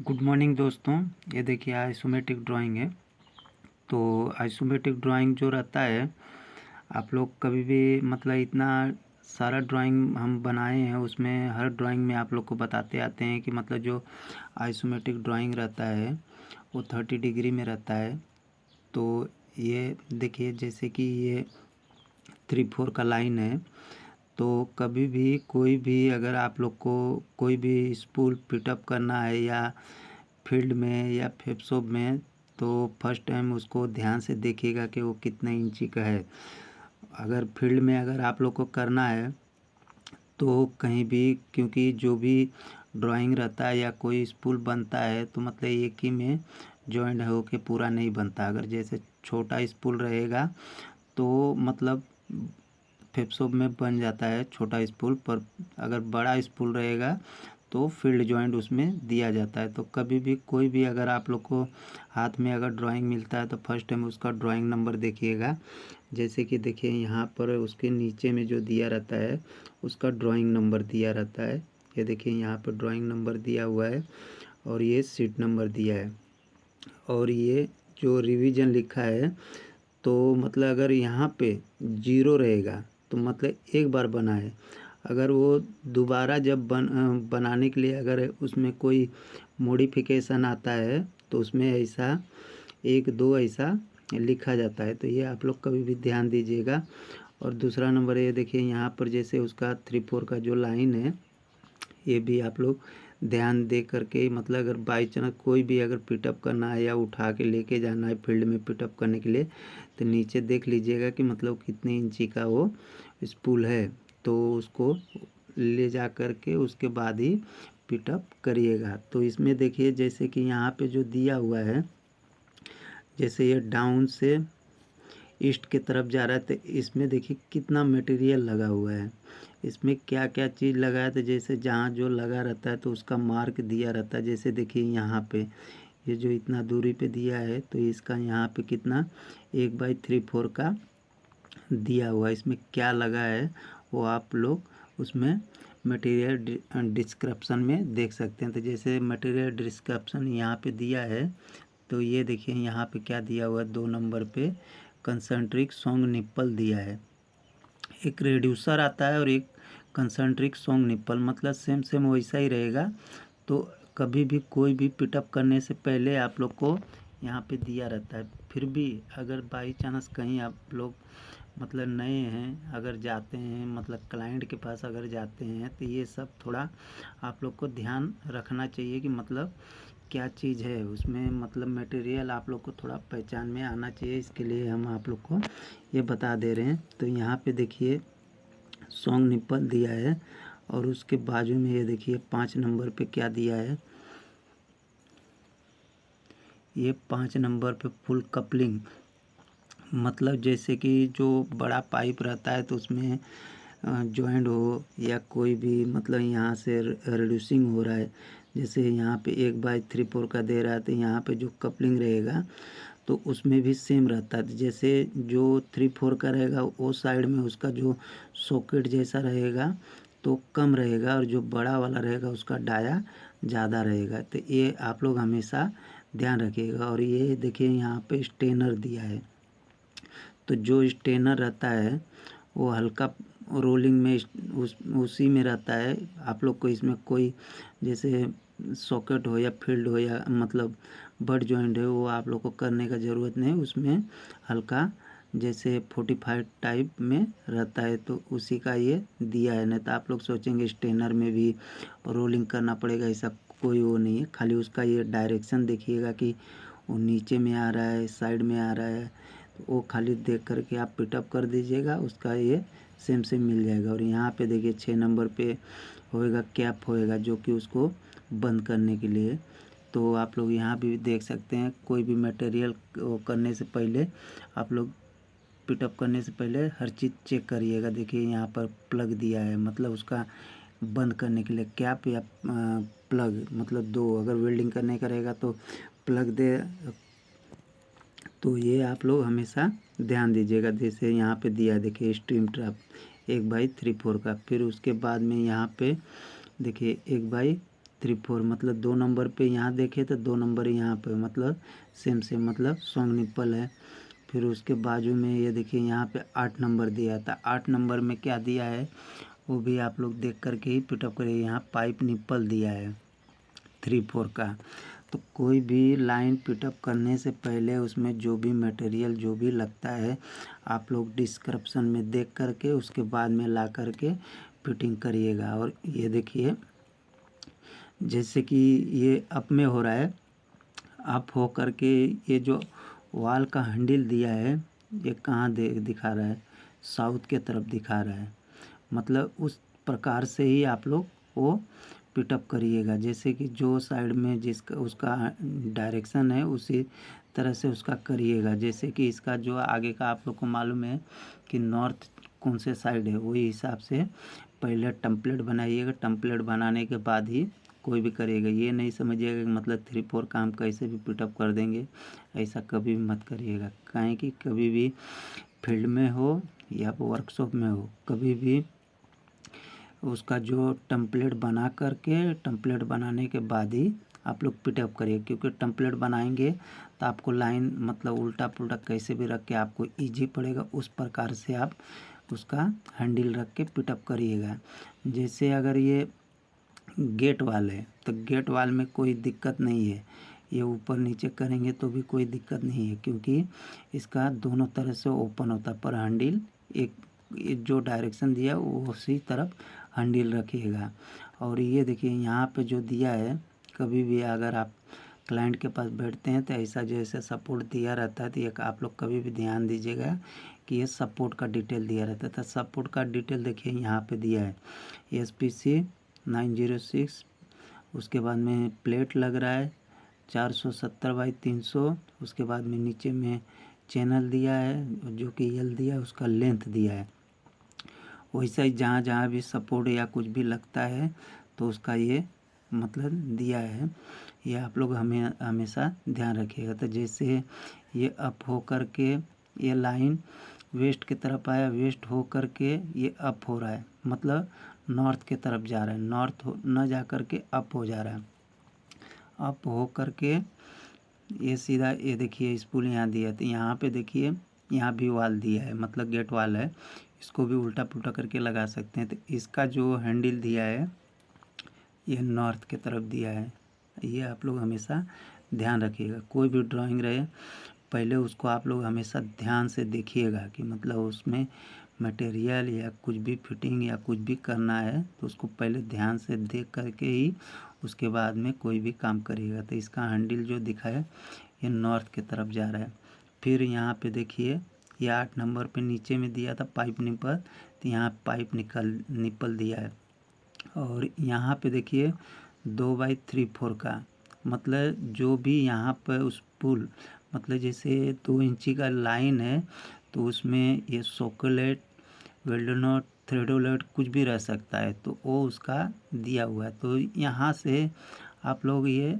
Good morning दोस्तों। ये देखिए आइसोमेट्रिक ड्राइंग है। तो आइसोमेट्रिक ड्राइंग जो रहता है, आप लोग कभी भी मतलब इतना सारा ड्राइंग हम बनाए हैं, उसमें हर ड्राइंग में आप लोग को बताते आते हैं कि मतलब जो आइसोमेट्रिक ड्राइंग रहता है वो 30 डिग्री में रहता है। तो ये देखिए जैसे कि ये 3-4 का लाइन है। तो कभी भी कोई भी अगर आप लोग को कोई भी स्पूल पिटअप करना है या फील्ड में या फेफसोप में, तो फर्स्ट टाइम उसको ध्यान से देखिएगा कि वो कितने इंची का है। अगर फील्ड में अगर आप लोग को करना है तो कहीं भी, क्योंकि जो भी ड्राइंग रहता है या कोई स्पूल बनता है तो मतलब एक ही में जॉइंट हो के पूरा नहीं बनता। अगर जैसे छोटा स्पूल रहेगा तो मतलब फेफसोप में बन जाता है छोटा स्पूल, पर अगर बड़ा स्पूल रहेगा तो फील्ड जॉइंट उसमें दिया जाता है। तो कभी भी कोई भी अगर आप लोग को हाथ में अगर ड्राइंग मिलता है तो फर्स्ट टाइम उसका ड्राइंग नंबर देखिएगा। जैसे कि देखिए यहाँ पर उसके नीचे में जो दिया रहता है उसका ड्राइंग नंबर दिया रहता है। ये देखिए यहाँ पर ड्राइंग नंबर दिया हुआ है और ये सीट नंबर दिया है। और ये जो रिवीजन लिखा है, तो मतलब अगर यहाँ पे जीरो रहेगा तो मतलब एक बार बना है। अगर वो दोबारा जब बनाने के लिए अगर उसमें कोई मॉडिफिकेशन आता है तो उसमें ऐसा 1-2 ऐसा लिखा जाता है। तो ये आप लोग कभी भी ध्यान दीजिएगा। और दूसरा नंबर ये देखिए यहाँ पर जैसे उसका 3-4 का जो लाइन है, ये भी आप लोग ध्यान दे करके, मतलब अगर बाई चांस कोई भी अगर पिटअप करना है या उठा के लेके जाना है फील्ड में पिटअप करने के लिए, तो नीचे देख लीजिएगा कि मतलब कितने इंची का वो स्पूल है। तो उसको ले जा कर के उसके बाद ही पिटअप करिएगा। तो इसमें देखिए जैसे कि यहाँ पे जो दिया हुआ है, जैसे ये डाउन से ईस्ट की तरफ जा रहा है, तो इसमें देखिए कितना मटेरियल लगा हुआ है। इसमें क्या क्या चीज़ लगा है, तो जैसे जहाँ जो लगा रहता है तो उसका मार्क दिया रहता है। जैसे देखिए यहाँ पे ये जो इतना दूरी पे दिया है तो इसका यहाँ पे कितना 1/3-4 का दिया हुआ है। इसमें क्या लगा है वो आप लोग उसमें मटेरियल डिस्क्रिप्शन में देख सकते हैं। तो जैसे मटेरियल डिस्क्रिप्शन यहाँ पे दिया है, तो ये देखिए यहाँ पे क्या दिया हुआ है, 2 नंबर पे कंसंट्रिक सॉन्ग निप्पल दिया है। एक रेड्यूसर आता है और एक कंसंट्रिक सॉन्ग निप्पल, मतलब सेम सेम वैसा ही रहेगा। तो कभी भी कोई भी पिटअप करने से पहले आप लोग को यहाँ पे दिया रहता है। फिर भी अगर बाई चांस कहीं आप लोग मतलब नए हैं, अगर जाते हैं मतलब क्लाइंट के पास अगर जाते हैं, तो ये सब थोड़ा आप लोग को ध्यान रखना चाहिए कि मतलब क्या चीज़ है उसमें, मतलब मटेरियल आप लोग को थोड़ा पहचान में आना चाहिए। इसके लिए हम आप लोग को ये बता दे रहे हैं। तो यहाँ पे देखिए सॉन्ग निप्पल दिया है और उसके बाजू में ये देखिए 5 नंबर पे क्या दिया है, ये 5 नंबर पे फुल कपलिंग। मतलब जैसे कि जो बड़ा पाइप रहता है तो उसमें जॉइंट हो या कोई भी, मतलब यहाँ से रिड्यूसिंग हो रहा है, जैसे यहाँ पे 1/3-4 का दे रहा है, तो यहाँ पे जो कपलिंग रहेगा तो उसमें भी सेम रहता है। जैसे जो 3-4 का रहेगा वो साइड में उसका जो सॉकेट जैसा रहेगा तो कम रहेगा, और जो बड़ा वाला रहेगा उसका डाया ज़्यादा रहेगा। तो ये आप लोग हमेशा ध्यान रखिएगा। और ये देखिए यहाँ पे स्टेनर दिया है, तो जो स्टेनर रहता है वो हल्का रोलिंग में उसी में रहता है। आप लोग को इसमें कोई जैसे सॉकेट हो या फील्ड हो या मतलब बट जॉइंट है वो आप लोग को करने का ज़रूरत नहीं। उसमें हल्का जैसे 45 टाइप में रहता है तो उसी का ये दिया है। नहीं तो आप लोग सोचेंगे स्टेनर में भी रोलिंग करना पड़ेगा, ऐसा कोई वो नहीं है। खाली उसका ये डायरेक्शन देखिएगा कि वो नीचे में आ रहा है साइड में आ रहा है, वो खाली देख करके आप पिटअप कर दीजिएगा, उसका ये सेम सेम मिल जाएगा। और यहाँ पे देखिए 6 नंबर पे होएगा कैप होएगा जो कि उसको बंद करने के लिए। तो आप लोग यहाँ भी देख सकते हैं, कोई भी मटेरियल करने से पहले आप लोग पिटअप करने से पहले हर चीज़ चेक करिएगा। देखिए यहाँ पर प्लग दिया है, मतलब उसका बंद करने के लिए कैप या प्लग, मतलब दो, अगर वेल्डिंग करने का रहेगा तो प्लग दे। तो ये आप लोग हमेशा ध्यान दीजिएगा। जैसे यहाँ पे दिया है देखिए स्ट्रीम ट्रैप 1/3-4 का, फिर उसके बाद में यहाँ पे देखिए 1/3 3 4 मतलब 2 नंबर पे यहाँ देखे तो 2 नंबर यहाँ पे मतलब सेम सेम मतलब सॉन्ग निप्पल है। फिर उसके बाजू में ये देखिए यहाँ पे 8 नंबर दिया था। 8 नंबर में क्या दिया है वो भी आप लोग देख करके ही पिटअप करिए। यहाँ पाइप निप्पल दिया है 3 4 का। तो कोई भी लाइन पिटअप करने से पहले उसमें जो भी मटेरियल जो भी लगता है आप लोग डिस्क्रिप्शन में देख करके उसके बाद में ला करके फिटिंग करिएगा। और ये देखिए जैसे कि ये अप में हो रहा है, अप हो करके ये जो वाल का हैंडल दिया है ये कहाँ दिखा रहा है, साउथ के तरफ दिखा रहा है। मतलब उस प्रकार से ही आप लोग वो पिटअप करिएगा। जैसे कि जो साइड में जिसका उसका डायरेक्शन है उसी तरह से उसका करिएगा। जैसे कि इसका जो आगे का आप लोग को मालूम है कि नॉर्थ कौन से साइड है, वही हिसाब से पहले टेम्पलेट बनाइएगा। टेम्पलेट बनाने के बाद ही कोई भी करिएगा। ये नहीं समझिएगा कि मतलब 3 4 काम कैसे भी पिटअप कर देंगे, ऐसा कभी भी मत करिएगा। काहे कि कभी भी फील्ड में हो या वर्कशॉप में हो, कभी भी उसका जो टेम्पलेट बना करके टेम्पलेट बनाने के बाद ही आप लोग पिटअप करिए। क्योंकि टेम्पलेट बनाएंगे तो आपको लाइन मतलब उल्टा पुल्टा कैसे भी रख के आपको ईजी पड़ेगा, उस प्रकार से आप उसका हैंडल रख के पिटअप करिएगा। जैसे अगर ये गेट वाल है तो गेट वाल में कोई दिक्कत नहीं है, ये ऊपर नीचे करेंगे तो भी कोई दिक्कत नहीं है क्योंकि इसका दोनों तरह से ओपन होता है। पर हैंडल एक जो डायरेक्शन दिया वो उसी तरफ हैंडल रखिएगा। और ये देखिए यहाँ पे जो दिया है, कभी भी अगर आप क्लाइंट के पास बैठते हैं तो ऐसा जैसे सपोर्ट दिया रहता है तो ये आप लोग कभी भी ध्यान दीजिएगा कि ये सपोर्ट का डिटेल दिया रहता है। तो सपोर्ट का डिटेल देखिए यहाँ पे दिया है SPC 906। उसके बाद में प्लेट लग रहा है 470/300। उसके बाद में नीचे में चैनल दिया है जो कि यल दिया है, उसका लेंथ दिया है। वैसा ही जहाँ जहाँ भी सपोर्ट या कुछ भी लगता है तो उसका ये मतलब दिया है। ये आप लोग हमेशा ध्यान रखिएगा। तो जैसे ये अप हो कर के ये लाइन वेस्ट की तरफ आया, वेस्ट हो कर के ये अप हो रहा है मतलब नॉर्थ के तरफ जा रहा है, नॉर्थ न जा कर के अप हो जा रहा है। अप हो कर के ये सीधा ये देखिए स्पूल यहाँ दिया, तो यहाँ पे देखिए यहाँ भी वाल दिया है मतलब गेट वाल है, इसको भी उल्टा पुल्टा करके लगा सकते हैं। तो इसका जो हैंडल दिया है ये नॉर्थ के तरफ दिया है। ये आप लोग हमेशा ध्यान रखिएगा। कोई भी ड्राइंग रहे पहले उसको आप लोग हमेशा ध्यान से देखिएगा कि मतलब उसमें मटेरियल या कुछ भी फिटिंग या कुछ भी करना है तो उसको पहले ध्यान से देख करके ही उसके बाद में कोई भी काम करिएगा। तो इसका हैंडल जो दिखा है ये नॉर्थ की तरफ जा रहा है। फिर यहाँ पे देखिए ये 8 नंबर पे नीचे में दिया था पाइप निप्पल, तो यहाँ पाइप निप्पल दिया है। और यहाँ पे देखिए 2/3/4 का मतलब जो भी यहाँ पर उस पुल मतलब जैसे 2 इंची का लाइन है तो उसमें ये सॉकेट वेल्डोनट थ्रेडोलेट कुछ भी रह सकता है, तो वो उसका दिया हुआ है। तो यहाँ से आप लोग ये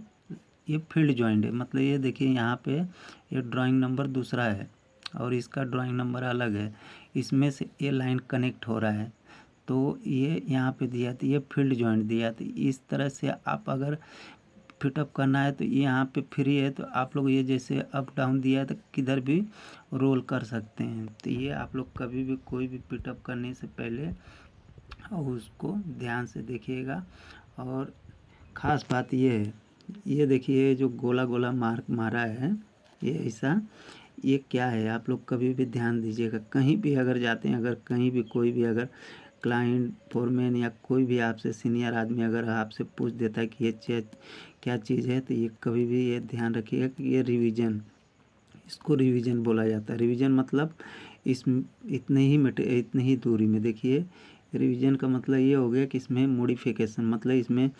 फील्ड जॉइंट है मतलब ये देखिए यहाँ पे ये ड्राइंग नंबर दूसरा है और इसका ड्राइंग नंबर अलग है, इसमें से ये लाइन कनेक्ट हो रहा है तो ये यहाँ पे दिया तो ये फील्ड जॉइंट दिया। तो इस तरह से आप अगर फिटअप करना है तो ये यहाँ पे फ्री है, तो आप लोग ये जैसे अप डाउन दिया है तो किधर भी रोल कर सकते हैं। तो ये आप लोग कभी भी कोई भी पिटअप करने से पहले और उसको ध्यान से देखिएगा। और ख़ास बात ये है, ये देखिए जो गोला गोला मार्क मारा है ये ऐसा ये क्या है आप लोग कभी भी ध्यान दीजिएगा। कहीं भी अगर जाते हैं, अगर कहीं भी कोई भी अगर क्लाइंट फोरमैन या कोई भी आपसे सीनियर आदमी अगर आपसे पूछ देता है कि ये क्या चीज़ है तो ये कभी भी ये ध्यान रखिएगा कि ये रिवीजन, इसको रिवीजन बोला जाता है। रिवीजन मतलब इस इतने ही दूरी में देखिए रिवीजन का मतलब ये हो गया कि इसमें मॉडिफिकेशन मतलब इसमें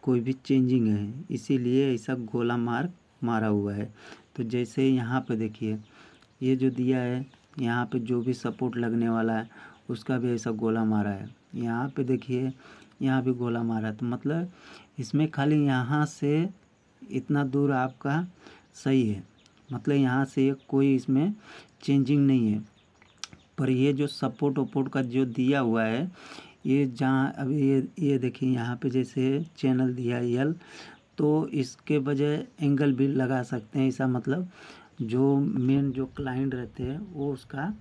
कोई भी चेंजिंग है, इसीलिए ऐसा गोला मार्क मारा हुआ है। तो जैसे यहाँ पे देखिए ये जो दिया है यहाँ पे जो भी सपोर्ट लगने वाला है उसका भी ऐसा गोला मारा है। यहाँ पे देखिए यहाँ भी गोला मारा है, तो मतलब इसमें खाली यहाँ से इतना दूर आपका सही है मतलब यहाँ से कोई इसमें चेंजिंग नहीं है। पर ये जो सपोर्ट वपोर्ट का जो दिया हुआ है ये जहाँ अभी ये देखिए यहाँ पे जैसे चैनल दिया यल, तो इसके बजाय एंगल भी लगा सकते हैं। इसका मतलब जो मेन जो क्लाइंट रहते हैं वो उसका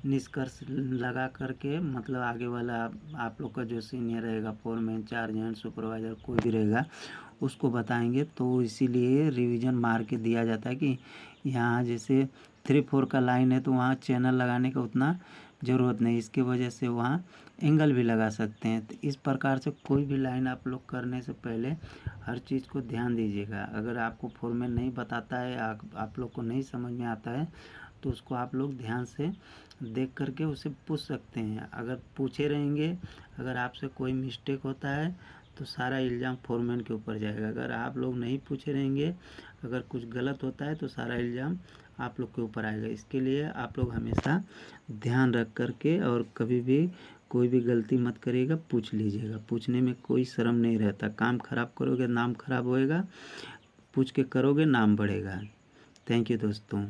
निष्कर्ष लगा करके, मतलब आगे वाला आप लोग का जो सीनियर रहेगा, फोरमैन, चार्ज, सुपरवाइज़र कोई भी रहेगा, उसको बताएंगे। तो इसीलिए रिवीजन मार के दिया जाता है कि यहाँ जैसे 3-4 का लाइन है तो वहाँ चैनल लगाने का उतना ज़रूरत नहीं, इसके वजह से वहाँ एंगल भी लगा सकते हैं। तो इस प्रकार से कोई भी लाइन आप लोग करने से पहले हर चीज़ को ध्यान दीजिएगा। अगर आपको फोरमैन नहीं बताता है, आप लोग को नहीं समझ में आता है, तो उसको आप लोग ध्यान से देख करके उसे पूछ सकते हैं। अगर पूछे रहेंगे, अगर आपसे कोई मिस्टेक होता है तो सारा इल्ज़ाम फोरमैन के ऊपर जाएगा। अगर आप लोग नहीं पूछे रहेंगे, अगर कुछ गलत होता है तो सारा इल्ज़ाम आप लोग के ऊपर आएगा। इसके लिए आप लोग हमेशा ध्यान रख करके और कभी भी कोई भी गलती मत करिएगा, पूछ लीजिएगा। पूछने में कोई शर्म नहीं रहता। काम खराब करोगे नाम खराब होएगा, पूछ के करोगे नाम बढ़ेगा। थैंक यू दोस्तों।